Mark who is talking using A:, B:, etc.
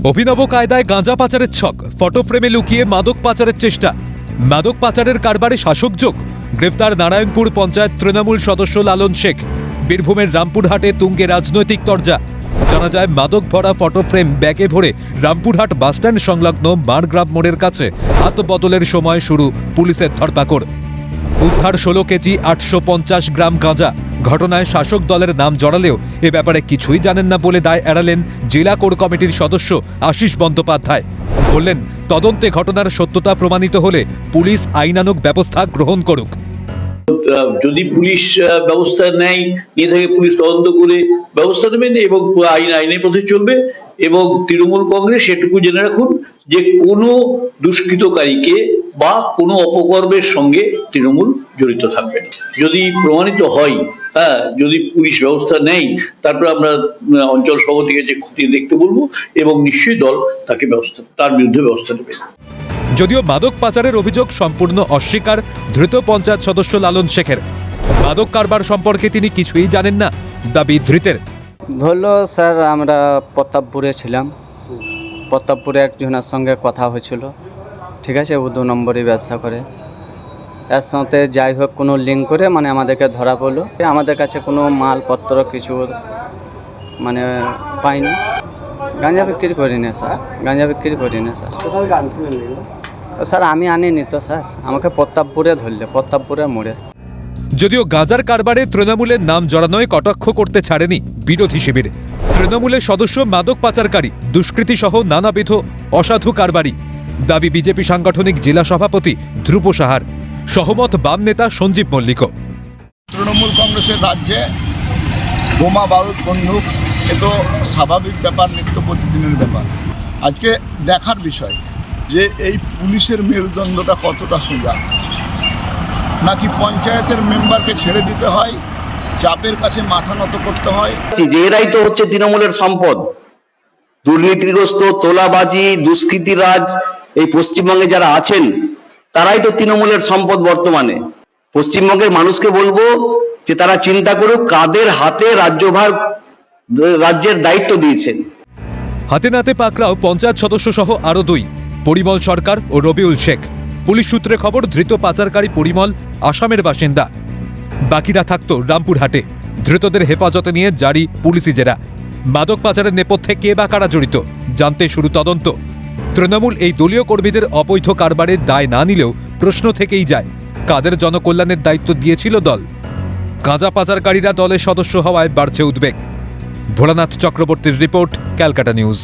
A: অভিনব কায়দায় গাঁজা পাচারের ছক, ফটো ফ্রেমে লুকিয়ে মাদক পাচারের চেষ্টা। মাদক পাচারের কারবারে শাসক যোগ। গ্রেফতার নারায়ণপুর পঞ্চায়েত তৃণমূল সদস্য লালন শেখ। বীরভূমের রামপুরহাটে তুঙ্গে রাজনৈতিক তরজা। জানা যায়, মাদক ভরা ফটো ফ্রেম ব্যাগে ভরে রামপুরহাট বাসস্ট্যান্ড সংলগ্ন মারগ্রাম মোড়ের কাছে হাত বদলের সময় শুরু পুলিশের ধরপাকড়। উদ্ধার 16 কেজি 850 গ্রাম গাঁজা। ঘটনায় শাসক দলের নাম জড়ালেও এ ব্যাপারে কিছুই জানেন না বলে দায় এড়ালেন জেলা কোর কমিটির সদস্য আশিস বন্দ্যোপাধ্যায়। বললেন, তদন্তে ঘটনার সত্যতা প্রমাণিত হলে পুলিশ আইনানুগ ব্যবস্থা গ্রহণ করুক।
B: যদি পুলিশ ব্যবস্থা নেয়, নিয়ে থাকে, পুলিশ তদন্ত করে ব্যবস্থা নেবেন এবং আইনের পথে চলবে। এবং তৃণমূল কংগ্রেস এটুকু জেনে রাখুন যে কোনো দুষ্কৃতকারীকে বা কোনো অপকর্মের সঙ্গে তৃণমূল জড়িত থাকবে না। যদি প্রমাণিত হয়, যদি পুলিশ ব্যবস্থা নেয়, তারপর আমরা অঞ্চল সভাপতিকে কাছে খতিয়ে দেখতে বলবো এবং নিশ্চয়ই দল তার বিরুদ্ধে ব্যবস্থা নেবে।
A: যদিও মাদক পাচারের অভিযোগ সম্পূর্ণ অস্বীকার ধৃত পঞ্চায়েত সদস্য লালন শেখের। মাদক কারবার সম্পর্কে তিনি কিছুই জানেন না দাবি ধৃতের।
C: ধরলো স্যার, আমরা প্রতাপপুরে ছিলাম, প্রতাপপুরে একজনের সঙ্গে কথা হয়েছিল, ঠিক আছে, ও 2 নম্বরই ব্যবসা করে। এর সাথে যাই হোক কোনো লিঙ্ক করে আমাদেরকে ধরা পড়লো। আমাদের কাছে কোনো মালপত্র কিছু পাইনি। গাঁজা বিক্রি করি না স্যার, গাঁজা বিক্রি করি না স্যার। স্যার আমি আনিনি তো স্যার, আমাকে প্রতাপপুরে ধরলে, প্রতাপপুরে মোড়ে।
A: যদিও গাঁজার কারবারে তৃণমূলের নাম জড়ানোয় কটাক্ষ করতে ছাড়েনি বিরোধী শিবির। তৃণমূলের সদস্য মাদক পাচারকারী, দুষ্কৃতী সহ নানাবিধ অসাধু কারবারি দাবি বিজেপি সাংগঠনিক জেলা সভাপতি ধ্রুব সাহার। সহমত বাম নেতা সঞ্জীব মল্লিক।
D: তৃণমূল কংগ্রেসের রাজ্যে বোমা বারুদ বন্দুক এ তো স্বাভাবিক ব্যাপার, নিত্য প্রতিদিনের ব্যাপার। আজকে দেখার বিষয় যে এই পুলিশের মেরুদণ্ডটা কতটা সোজা, নাকি পঞ্চায়েতের মেম্বারকে ছেড়ে দিতে হয়, চাপের কাছে মাথা নত করতে হয়।
E: এরাই তো হচ্ছে তৃণমূলের সম্পদ। দুর্নীতিগ্রস্ত, তোলাবাজি, দুষ্কৃতিরাজ এই পশ্চিমবঙ্গে যারা আছেন তারাই তো তৃণমূলের সম্পদ বর্তমানে। পশ্চিমবঙ্গের মানুষকে বলবো যে তারা চিন্তা করুক কাদের হাতে রাজ্যের দায়িত্ব দিয়েছেন।
A: হাতে নাতে পাকড়াও পঞ্চায়েত সদস্য সহ আরো 2, পরিমল সরকার ও রবিউল শেখ। পুলিশ সূত্রে খবর, ধৃত পাচারকারী পরিমল আসামের বাসিন্দা। বাকিরা থাকতো রামপুরহাটে। ধৃতদের হেফাজতে নিয়ে জারি পুলিশি জেরা। মাদক পাচারের নেপথ্যে কে বা কারা জড়িত জানতে শুরু তদন্ত। তৃণমূল এই দলীয় কর্মীদের অবৈধ কারবারের দায় না নিলেও প্রশ্ন থেকেই যায়, কাদের জনকল্যাণের দায়িত্ব দিয়েছিল দল। গাঁজা পাচারকারীরা দলের সদস্য হওয়ায় বাড়ছে উদ্বেগ। ভোলানাথ চক্রবর্তীর রিপোর্ট, ক্যালকাটা নিউজ।